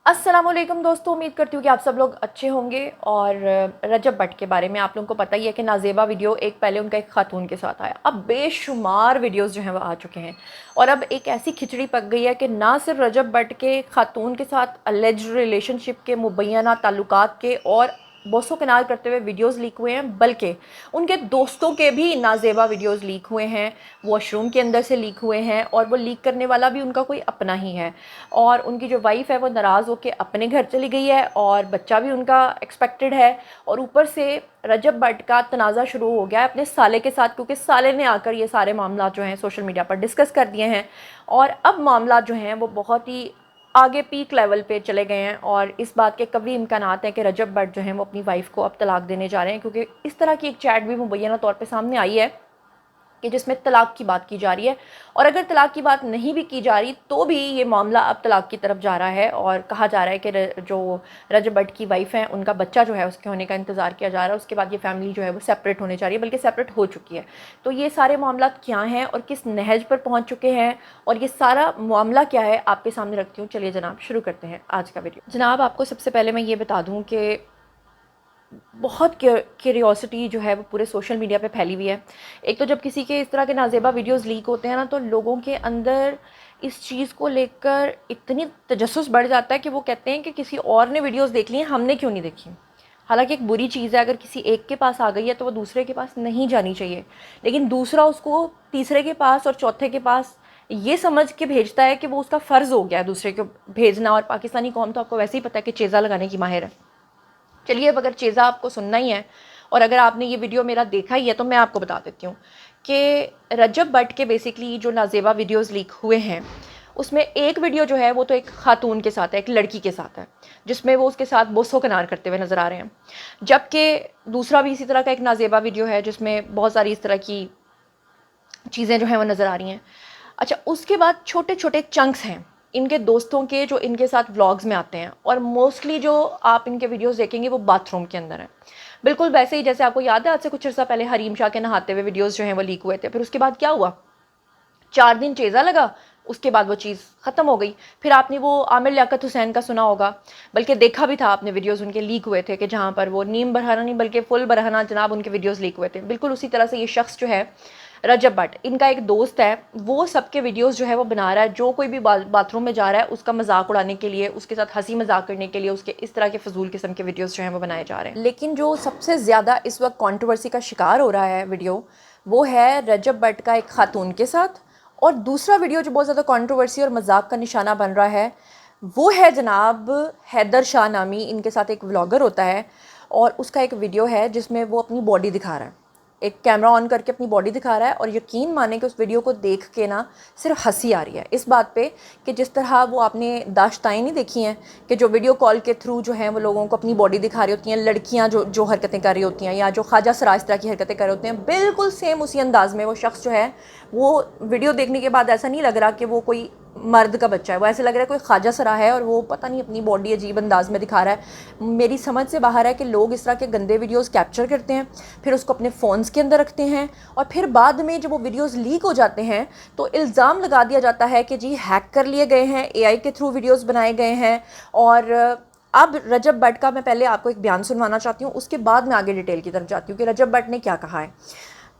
अस्सलामुअलैकुम दोस्तों, उम्मीद करती हूँ कि आप सब लोग अच्छे होंगे। और रजब भट्ट के बारे में आप लोगों को पता ही है कि नाजेबा वीडियो एक पहले उनका एक खातून के साथ आया, अब बेशुमार वीडियोस जो हैं वो आ चुके हैं। और अब एक ऐसी खिचड़ी पक गई है कि ना सिर्फ रजब भट्ट के खातून के साथ अलेज्ड रिलेशनशिप के मुबैना ताल्लुकात के और बोसो किनार करते हुए वीडियोस लीक हुए हैं, बल्कि उनके दोस्तों के भी नाजेबा वीडियोस लीक हुए हैं, वॉशरूम के अंदर से लीक हुए हैं। और वो लीक करने वाला भी उनका कोई अपना ही है। और उनकी जो वाइफ़ है वो नाराज़ होकर अपने घर चली गई है और बच्चा भी उनका एक्सपेक्टेड है। और ऊपर से रजब भट्ट का तनाज़ा शुरू हो गया है अपने साले के साथ, क्योंकि साले ने आकर ये सारे मामला जो हैं सोशल मीडिया पर डिस्कस कर दिए हैं। और अब मामला जो हैं वो बहुत ही आगे पीक लेवल पे चले गए हैं। और इस बात के कभी इम्कानात हैं कि रजब भट्ट जो हैं वो अपनी वाइफ को अब तलाक देने जा रहे हैं, क्योंकि इस तरह की एक चैट भी मुबैना तौर पे सामने आई है कि जिसमें तलाक की बात की जा रही है। और अगर तलाक की बात नहीं भी की जा रही तो भी ये मामला अब तलाक की तरफ जा रहा है। और कहा जा रहा है कि जो रजब भट्ट की वाइफ है उनका बच्चा जो है उसके होने का इंतज़ार किया जा रहा है। उसके बाद ये फैमिली जो है वो सेपरेट होने जा रही है, बल्कि सेपरेट हो चुकी है। तो ये सारे मामला क्या हैं और किस नहज पर पहुँच चुके हैं और ये सारा मामला क्या है आपके सामने रखती हूँ। चलिए जनाब शुरू करते हैं आज का वीडियो। जनाब आपको सबसे पहले मैं ये बता दूँ कि बहुत क्यूरियोसिटी जो है वो पूरे सोशल मीडिया पे फैली हुई है। एक तो जब किसी के इस तरह के नाजेबा वीडियोस लीक होते हैं ना, तो लोगों के अंदर इस चीज़ को लेकर इतनी तजस्सुस बढ़ जाता है कि वो कहते हैं कि किसी और ने वीडियोस देख ली हैं, हमने क्यों नहीं देखी। हालांकि एक बुरी चीज़ है, अगर किसी एक के पास आ गई है तो वो दूसरे के पास नहीं जानी चाहिए, लेकिन दूसरा उसको तीसरे के पास और चौथे के पास ये समझ के भेजता है कि वो उसका फ़र्ज़ हो गया है दूसरे को भेजना। और पाकिस्तानी कौम तो आपको वैसे ही पता है कि चेज़ा लगाने की माहिर है। चलिए, अब अगर चेज़ा आपको सुनना ही है और अगर आपने ये वीडियो मेरा देखा ही है तो मैं आपको बता देती हूँ कि रजब भट्ट के बेसिकली जो नाजेबा वीडियोस लीक हुए हैं उसमें एक वीडियो जो है वो तो एक खातून के साथ है, एक लड़की के साथ है, जिसमें वो उसके साथ बोसो किनार करते हुए नज़र आ रहे हैं। जबकि दूसरा भी इसी तरह का एक नाजेबा वीडियो है जिसमें बहुत सारी इस तरह की चीज़ें जो हैं वो नज़र आ रही हैं। अच्छा, उसके बाद छोटे छोटे चंक्स हैं इनके दोस्तों के जो इनके साथ व्लॉग्स में आते हैं, और मोस्टली जो आप इनके वीडियोस देखेंगे वो बाथरूम के अंदर है। बिल्कुल वैसे ही जैसे आपको याद है आज से कुछ अर्सा पहले हरीम शाह के नहाते हुए वीडियोस जो हैं वो लीक हुए थे। फिर उसके बाद क्या हुआ, 4 दिन चेज़ा लगा, उसके बाद वो चीज़ ख़त्म हो गई। फिर आपने वो आमिर लियाकत हुसैन का सुना होगा, बल्कि देखा भी था आपने, वीडियोस उनके लीक हुए थे कि जहाँ पर वो नीम बरहना नहीं बल्कि फुल बरहना जनाब उनके वीडियोस लीक हुए थे। बिल्कुल उसी तरह से ये शख्स जो है रजब भट्ट, इनका एक दोस्त है, वो सबके वीडियोस जो है वो बना रहा है। जो कोई भी बाथरूम में जा रहा है उसका मजाक उड़ाने के लिए, उसके साथ हंसी मजाक करने के लिए उसके इस तरह के फजूल किस्म के वीडियोस जो हैं वो बनाए जा रहे हैं। लेकिन जो सबसे ज़्यादा इस वक्त कंट्रोवर्सी का शिकार हो रहा है वीडियो, वो है रजब भट्ट का एक खातून के साथ। और दूसरा वीडियो जो बहुत ज़्यादा कंट्रोवर्सी और मजाक का निशाना बन रहा है वो है जनाब हैदर शाह नामी, इनके साथ एक व्लॉगर होता है और उसका एक वीडियो है जिसमें वो अपनी बॉडी दिखा रहा है, एक कैमरा ऑन करके अपनी बॉडी दिखा रहा है। और यकीन माने कि उस वीडियो को देख के ना सिर्फ हंसी आ रही है इस बात पे कि जिस तरह वो आपने दाश्ताएँ नहीं देखी हैं कि जो वीडियो कॉल के थ्रू जो हैं वो लोगों को अपनी बॉडी दिखा रही होती हैं, लड़कियां जो जो हरकतें कर रही होती हैं, या जो ख्वाजा सराय इस तरह की हरकतें कर रहे होते हैं, बिल्कुल सेम उसी अंदाज में वो शख्स जो है वो वीडियो देखने के बाद ऐसा नहीं लग रहा कि वो कोई मर्द का बच्चा है, वो ऐसे लग रहा है कोई ख्वाजा सरा है और वो पता नहीं अपनी बॉडी अजीब अंदाज में दिखा रहा है। मेरी समझ से बाहर है कि लोग इस तरह के गंदे वीडियोस कैप्चर करते हैं, फिर उसको अपने फ़ोन्स के अंदर रखते हैं, और फिर बाद में जब वो वीडियोस लीक हो जाते हैं तो इल्ज़ाम लगा दिया जाता है कि जी हैक कर लिए गए हैं, एआई के थ्रू वीडियोस बनाए गए हैं। और अब रजब भट्ट का मैं पहले आपको एक बयान सुनवाना चाहती हूँ, उसके बाद मैं आगे डिटेल की तरफ जाती हूँ कि रजब भट्ट ने क्या कहा है।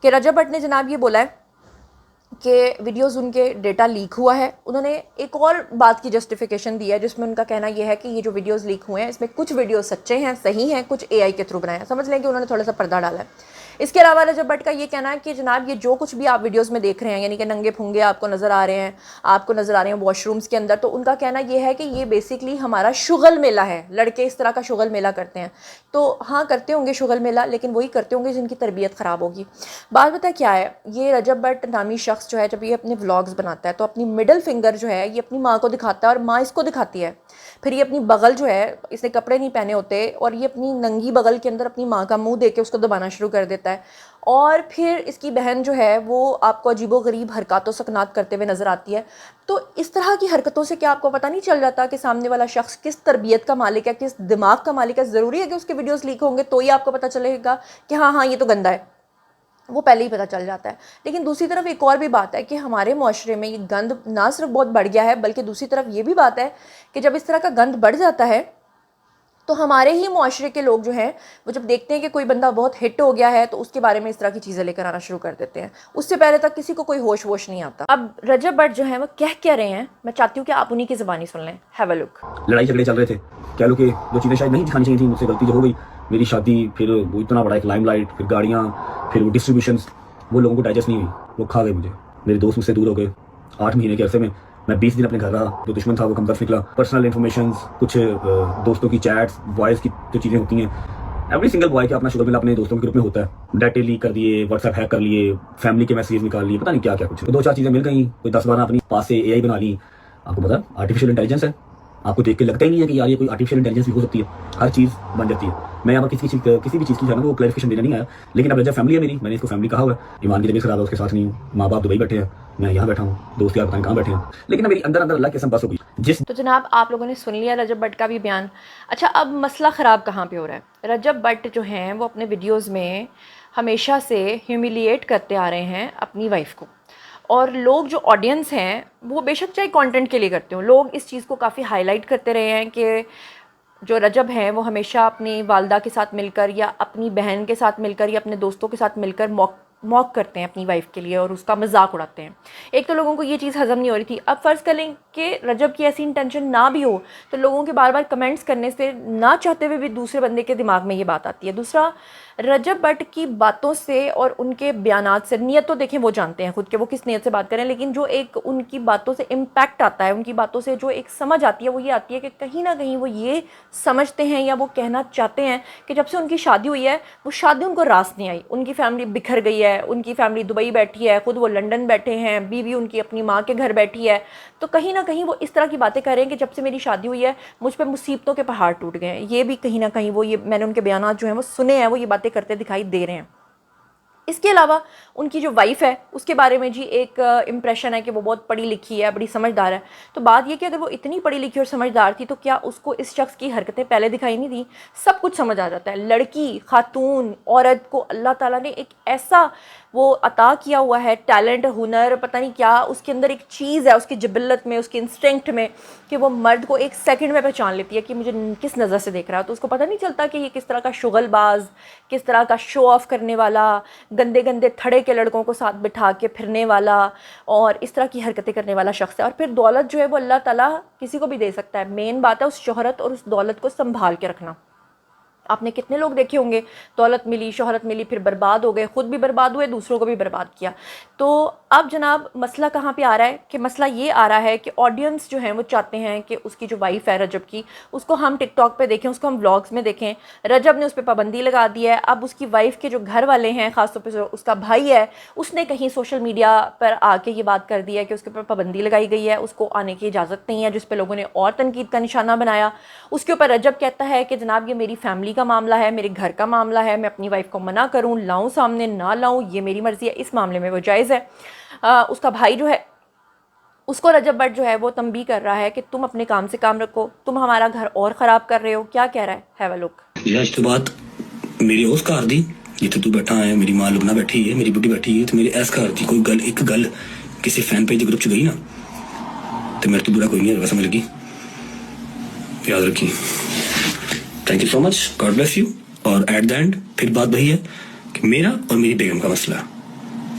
कि रजब भट्ट ने जनाब ये बोला है कि वीडियोस उनके डेटा लीक हुआ है। उन्होंने एक और बात की जस्टिफिकेशन दी है जिसमें उनका कहना यह है कि ये जो वीडियोस लीक हुए हैं इसमें कुछ वीडियोस सच्चे हैं, सही हैं, कुछ एआई के थ्रू बनाए हैं। समझ लें कि उन्होंने थोड़ा सा पर्दा डाला है। इसके अलावा रजब भट्ट का ये कहना है कि जनाब ये जो कुछ भी आप वीडियोस में देख रहे हैं, यानी कि नंगे फुंगे आपको नज़र आ रहे हैं, आपको नज़र आ रहे हैं वॉशरूम्स के अंदर, तो उनका कहना यह है कि ये बेसिकली हमारा शुगल मेला है। लड़के इस तरह का शुगल मेला करते हैं, तो हाँ करते होंगे शुगल मेला, लेकिन वही करते होंगे जिनकी तरबियत ख़राब होगी। बात पता क्या है, ये रजब भट्ट नामी शख्स जो है जब ये अपने व्लॉग्स बनाता है तो अपनी मिडल फिंगर जो है ये अपनी माँ को दिखाता है और माँ इसको दिखाती है। फिर ये अपनी बगल जो है, इसने कपड़े नहीं पहने होते, और ये अपनी नंगी बगल के अंदर अपनी माँ का मुंह दे के उसको दबाना शुरू कर देता है। और फिर इसकी बहन जो है वो आपको अजीबोगरीब हरकतों सकनात करते हुए नज़र आती है। तो इस तरह की हरकतों से क्या आपको पता नहीं चल जाता कि सामने वाला शख्स किस तरबियत का मालिक है, किस दिमाग का मालिक है? ज़रूरी है कि उसके वीडियोस लीक होंगे तो ही आपको पता चलेगा कि हाँ हाँ ये तो गंदा है? वो पहले ही पता चल जाता है। लेकिन दूसरी तरफ एक और भी बात है कि हमारे मुआशरे में ये गंद ना सिर्फ बहुत बढ़ गया है, बल्कि दूसरी तरफ ये भी बात है कि जब इस तरह का गंद बढ़ जाता है तो हमारे ही मुआशरे के लोग जो हैं वो जब देखते हैं कि कोई बंदा बहुत हिट हो गया है तो उसके बारे में इस तरह की चीज़ें लेकर आना शुरू कर देते हैं। उससे पहले तक किसी को कोई होश वोश नहीं आता। अब रजब भट्ट जो है वो कह रहे हैं, मैं चाहती हूँ कि आप उन्हीं की ज़बानी सुन लें। Have a look. लड़ाई झगड़े चल रहे थे, कह लो कि जो चीज़ें शायद नहीं दिखानी चाहिए थी, मुझसे गलती जो हो गई, मेरी शादी, फिर वो इतना बड़ा एक लाइमलाइट, फिर गाड़ियाँ, फिर वो डिस्ट्रीब्यूशंस, वो लोगों को डाइजेस्ट नहीं हुई, वो खा गए मुझे। मेरे दोस्त मुझसे दूर हो गए। 8 महीने के अरसे में मैं 20 दिन अपने घर रहा। जो दुश्मन था वो कमतर निकला। पर्सनल इन्फॉर्मेशन, कुछ दोस्तों की चैट्स, बॉयज़ की जो चीज़ें होती हैं, एवरी सिंगल बॉय के अपना शुगर मिल अपने दोस्तों के ग्रुप में होता है। डाटे लीक कर दिए, व्हाट्सएप हैक कर लिए, फैमिली के मैसेज निकाल लिए, पता नहीं क्या क्या कुछ। तो 2-4 चीज़ें मिल गई, कोई 10-12 अपनी पास से AI बना ली। आपको पता है आर्टिफिशियल इंटेलिजेंस है, आपको देख के लगता ही नहीं है कि यार ये कोई आर्टिफिशियल इंटेलिजेंस भी हो सकती है, हर चीज़ बन जाती है। मैं यहाँ पर किसी भी चीज़ की जो है ना वो क्लैरिफिकेशन देने नहीं आया, लेकिन अब जब फैमिली है मेरी, मैंने इसको फैमिली कहा हुआ है। ईमान की तबीयत खराब है, उसके साथ नहीं हूँ, माँ बाप दुबई बैठे हैं, मैं यहाँ बैठा हूँ, दोस्त यार पता नहीं कहाँ बैठे हैं, लेकिन मेरी अंदर अंदर अल्लाह की कसम बस हो गई। तो जनाब आप लोगों ने सुन लिया रजब भट्ट का भी बयान। अच्छा, अब मसला ख़राब कहाँ पे हो रहा है? रजब भट्ट जो हैं वो अपने वीडियोज़ में हमेशा से ह्यूमिलिएट करते आ रहे हैं अपनी वाइफ को, और लोग जो ऑडियंस हैं वो बेशक चाहे कंटेंट के लिए करते हो, लोग इस चीज़ को काफ़ी हाईलाइट करते रहे हैं कि जो रजब हैं वो हमेशा अपनी वालदा के साथ मिलकर या अपनी बहन के साथ मिलकर या अपने दोस्तों के साथ मिलकर मॉक करते हैं अपनी वाइफ के लिए और उसका मजाक उड़ाते हैं। एक तो लोगों को ये चीज़ हज़म नहीं हो रही थी। अब फ़र्ज़ कर लें कि रजब की ऐसी इंटेंशन ना भी हो तो लोगों के बार बार कमेंट्स करने से ना चाहते हुए भी दूसरे बंदे के दिमाग में ये बात आती है। दूसरा, रजब भट्ट की बातों से और उनके बयानात से, नियत तो देखें वो जानते हैं खुद के वो किस नियत से बात करें, लेकिन जो एक उनकी बातों से इम्पैक्ट आता है, उनकी बातों से जो एक समझ आती है वो ये आती है कि कहीं ना कहीं वो ये समझते हैं या वो कहना चाहते हैं कि जब से उनकी शादी हुई है वो शादी उनको रास नहीं आई। उनकी फैमिली बिखर गई है, उनकी फैमिली दुबई बैठी है, खुद वो लंदन बैठे हैं, बीवी उनकी अपनी माँ के घर बैठी है। तो कहीं ना कहीं वो इस तरह की बातें कर रहे हैं कि जब से मेरी शादी हुई है मुझ पर मुसीबतों के पहाड़ टूट गए हैं। ये भी कहीं ना कहीं वो, ये मैंने उनके बयान जो हैं वो सुने हैं, वो ये बातें करते दिखाई दे रहे हैं। इसके अलावा उनकी जो वाइफ है उसके बारे में जी एक इम्प्रेशन है कि वो बहुत पढ़ी लिखी है, बड़ी समझदार है। तो बात ये कि अगर वो इतनी पढ़ी लिखी और समझदार थी तो क्या उसको इस शख्स की हरकतें पहले दिखाई नहीं दी? सब कुछ समझ आ जाता है। लड़की, खातून, औरत को अल्लाह ताला ने एक ऐसा वो अता किया हुआ है, टैलेंट, हुनर, पता नहीं क्या उसके अंदर एक चीज़ है, उसकी जिबल्लत में, उसकी इंस्टिंक्ट में, कि वो मर्द को एक सेकंड में पहचान लेती है कि मुझे किस नज़र से देख रहा है। तो उसको पता नहीं चलता कि ये किस तरह का शुगलबाज, किस तरह का शो ऑफ करने वाला, गंदे गंदे थड़े के लड़कों को साथ बिठा के फिरने वाला और इस तरह की हरकतें करने वाला शख्स है। और फिर दौलत जो है वो अल्लाह ताला किसी को भी दे सकता है। मेन बात है उस शोहरत और उस दौलत को संभाल के रखना। आपने कितने लोग देखे होंगे, दौलत मिली, शोहरत मिली, फिर बर्बाद हो गए, ख़ुद भी बर्बाद हुए, दूसरों को भी बर्बाद किया। तो अब जनाब मसला कहाँ पे आ रहा है कि मसला ये आ रहा है कि ऑडियंस जो है वो चाहते हैं कि उसकी जो वाइफ है रजब की, उसको हम टिकटॉक पे देखें, उसको हम व्लॉग्स में देखें। रजब ने उस पर पाबंदी लगा दी है। अब उसकी वाइफ के जो घर वाले हैं, ख़ासतौर पर उसका भाई है, उसने कहीं सोशल मीडिया पर आके ये बात कर दी है कि उसके ऊपर पाबंदी लगाई गई है, उसको आने की इजाज़त नहीं है, जिस पर लोगों ने और तनकीद का निशाना बनाया। उसके ऊपर रजब कहता है कि जनाब ये मेरी फैमिली का मामला है, मेरे घर का मामला है, मैं अपनी वाइफ को मना करूं, लाऊं सामने, ना लाऊं, ये मेरी मर्ज़ी है, इस मामले में वो जायज़ है। उसका भाई जो है उसको रजब भट्ट जो है वो तंबी कर रहा है कि तुम अपने काम से काम रखो, तुम हमारा घर और ख़राब कर रहे हो। क्या कह रहा है? Have a look. तो बात मेरी उस कार दी जिथे तू बैठा है, मेरी मां लुबना बैठी है, मेरी बुढ़ी बैठी है, तो मेरी ऐस कार दी कोई गल, एक गल किसी फैन पेज ग्रुप च गई ना तो मेरे तो बुरा कोई नहीं है, समझ लगी? याद रखी। Thank you so much, God bless you. और एट द एंड फिर बात वही है कि मेरा और मेरी बेगम का मसला,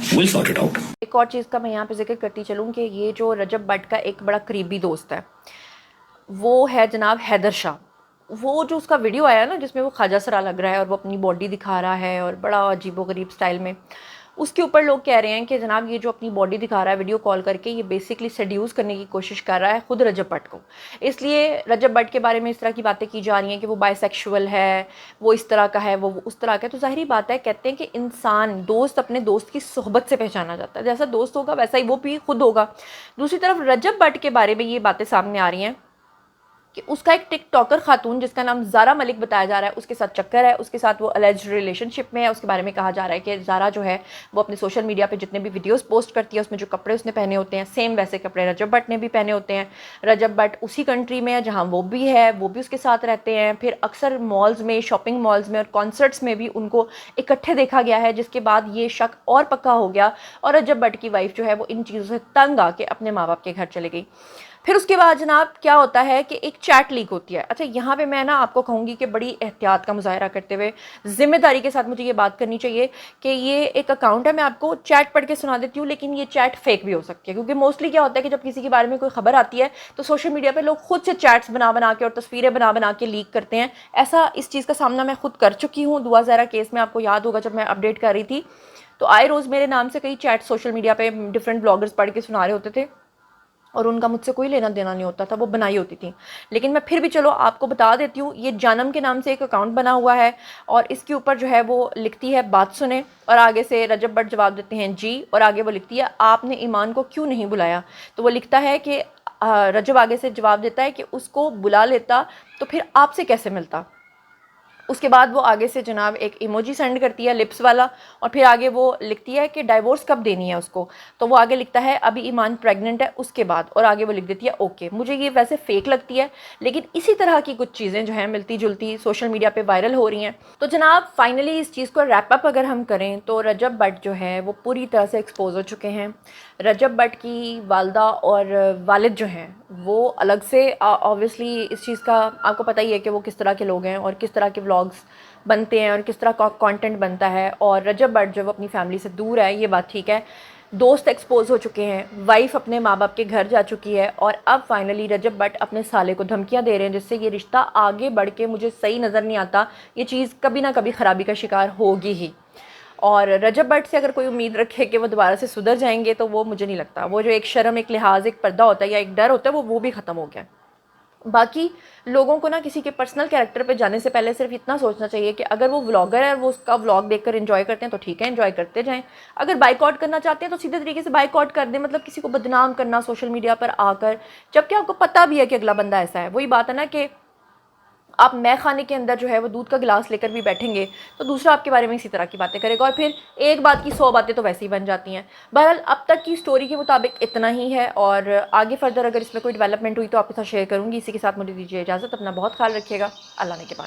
विल सॉर्ट इट आउट। एक और चीज़ का मैं यहाँ पे जिक्र करती चलूँ कि ये जो रजब भट्ट का एक बड़ा करीबी दोस्त है वो है जनाब हैदर शाह। वो जो उसका वीडियो आया ना जिसमें वो ख्वाजा सरा लग रहा है और वो अपनी बॉडी दिखा रहा है और बड़ा अजीबोगरीब स्टाइल में, उसके ऊपर लोग कह रहे हैं कि जनाब ये जो अपनी बॉडी दिखा रहा है वीडियो कॉल करके, ये बेसिकली सेड्यूस करने की कोशिश कर रहा है खुद रजब भट्ट को। इसलिए रजब भट्ट के बारे में इस तरह की बातें की जा रही हैं कि वो बाइसेक्सुअल है, वो इस तरह का है, वो उस तरह का है। तो ज़ाहिरी बात है, कहते हैं कि इंसान, दोस्त अपने दोस्त की सोहबत से पहचाना जाता है। जैसा दोस्त होगा वैसा ही वो भी खुद होगा। दूसरी तरफ रजब भट्ट के बारे में ये बातें सामने आ रही हैं कि उसका एक टिकटॉकर खातून जिसका नाम ज़ारा मलिक बताया जा रहा है, उसके साथ चक्कर है, उसके साथ वो अलेज्ड रिलेशनशिप में है। उसके बारे में कहा जा रहा है कि ज़ारा जो है वो अपने सोशल मीडिया पे जितने भी वीडियोस पोस्ट करती है उसमें जो कपड़े उसने पहने होते हैं सेम वैसे कपड़े रजब भट्ट ने भी पहने होते हैं। रजब भट्ट उसी कंट्री में है जहाँ वो भी है, वो भी उसके साथ रहते हैं। फिर अक्सर मॉल्स में, शॉपिंग मॉल्स में और कॉन्सर्ट्स में भी उनको इकट्ठे देखा गया है, जिसके बाद ये शक और पक्का हो गया और रजब भट्ट की वाइफ जो है वो इन चीज़ों से तंग आके अपने माँ बाप के घर चले गई। फिर उसके बाद जनाब क्या होता है कि एक चैट लीक होती है। अच्छा, यहाँ पे मैं ना आपको कहूँगी कि बड़ी एहतियात का मुजाहरा करते हुए ज़िम्मेदारी के साथ मुझे ये बात करनी चाहिए कि ये एक अकाउंट है, मैं आपको चैट पढ़ के सुना देती हूँ, लेकिन ये चैट फेक भी हो सकती है। क्योंकि मोस्टली क्या होता है कि जब किसी के बारे में कोई खबर आती है तो सोशल मीडिया पर लोग खुद से चैट्स बना बना के और तस्वीरें बना बना के लीक करते हैं। ऐसा इस चीज़ का सामना मैं खुद कर चुकी हूँ। दुआ ज़हरा केस में आपको याद होगा जब मैं अपडेट कर रही थी तो आए रोज़ मेरे नाम से कई चैट सोशल मीडिया पे डिफरेंट ब्लॉगर्स पढ़ के सुना रहे होते थे और उनका मुझसे कोई लेना देना नहीं होता था, वो बनाई होती थी। लेकिन मैं फिर भी चलो आपको बता देती हूँ, ये जानम के नाम से एक अकाउंट बना हुआ है और इसके ऊपर जो है वो लिखती है बात सुने और आगे से रजब भट्ट जवाब देते हैं जी, और आगे वो लिखती है आपने ईमान को क्यों नहीं बुलाया। तो वो लिखता है कि रजब आगे से जवाब देता है कि उसको बुला लेता तो फिर आपसे कैसे मिलता। उसके बाद वो आगे से जनाब एक इमोजी सेंड करती है लिप्स वाला और फिर आगे वो लिखती है कि डाइवोर्स कब देनी है उसको। तो वो आगे लिखता है अभी ईमान प्रेग्नेंट है उसके बाद, और आगे वो लिख देती है ओके। मुझे ये वैसे फेक लगती है लेकिन इसी तरह की कुछ चीज़ें जो हैं मिलती जुलती सोशल मीडिया पे वायरल हो रही हैं। तो जनाब फाइनली इस चीज़ को रैप अप अगर हम करें तो रजब भट्ट जो है वो पूरी तरह से एक्सपोज हो चुके हैं। रजब भट्ट की वालदा और वालिद जो हैं वो अलग से, ऑब्वियसली इस चीज़ का आपको पता ही है कि वो किस तरह के लोग हैं और किस तरह के व्लॉग्स बनते हैं और किस तरह का कंटेंट बनता है। और रजब भट्ट जो वो अपनी फैमिली से दूर है, ये बात ठीक है। दोस्त एक्सपोज हो चुके हैं, वाइफ अपने माँ बाप के घर जा चुकी है और अब फाइनली रजब भट्ट अपने साले को धमकियाँ दे रहे हैं, जिससे ये रिश्ता आगे बढ़ के मुझे सही नज़र नहीं आता। ये चीज़ कभी ना कभी ख़राबी का शिकार होगी ही। और रजब भट्ट से अगर कोई उम्मीद रखे कि वो दोबारा से सुधर जाएंगे तो वो मुझे नहीं लगता। वो जो एक शर्म, एक लिहाज, एक पर्दा होता है या एक डर होता है वो भी ख़त्म हो गया। बाकी लोगों को ना किसी के पर्सनल कैरेक्टर पे जाने से पहले सिर्फ इतना सोचना चाहिए कि अगर वो व्लॉगर है और वो उसका व्लॉग देखकर एंजॉय करते हैं तो ठीक है, एंजॉय करते जाएं। अगर बाइकआउट करना चाहते हैं तो सीधे तरीके से बाइकआउट कर दें, मतलब किसी को बदनाम करना सोशल मीडिया पर आकर, जबकि आपको पता भी है कि अगला बंदा ऐसा है। वही बात है ना कि आप मैं खाने के अंदर जो है वो दूध का गिलास लेकर भी बैठेंगे तो दूसरा आपके बारे में इसी तरह की बातें करेगा और फिर एक बात की 100 बातें तो वैसे ही बन जाती हैं। बहरहाल अब तक की स्टोरी के मुताबिक इतना ही है और आगे फर्दर अगर इसमें कोई डेवलपमेंट हुई तो आपके साथ शेयर करूँगी। इसी के साथ मुझे दीजिए इजाज़त, अपना बहुत ख्याल रखिएगा। अल्लाह ने के बाद।